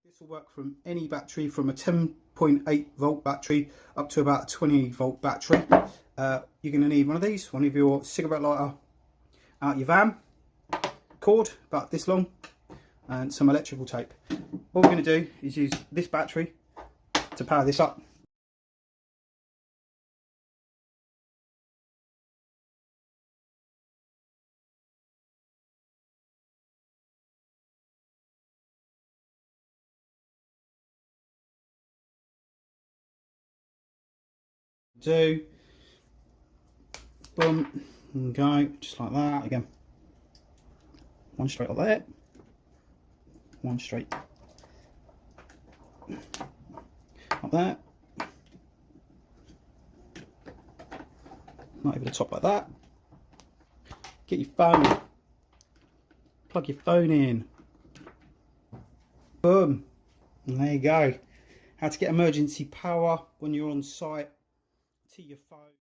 This will work from any battery, from a 10.8 volt battery up to about a 20 volt battery. You're going to need one of these, one of your cigarette lighter out your van, cord about this long, and some electrical tape. What we're going to do is use this battery to power this up. Do boom and go just like that. Again, one straight like that, one straight like that, not over the top like that. Get your phone, plug your phone in, boom, and there you go. How to get emergency power when you're on site to your phone.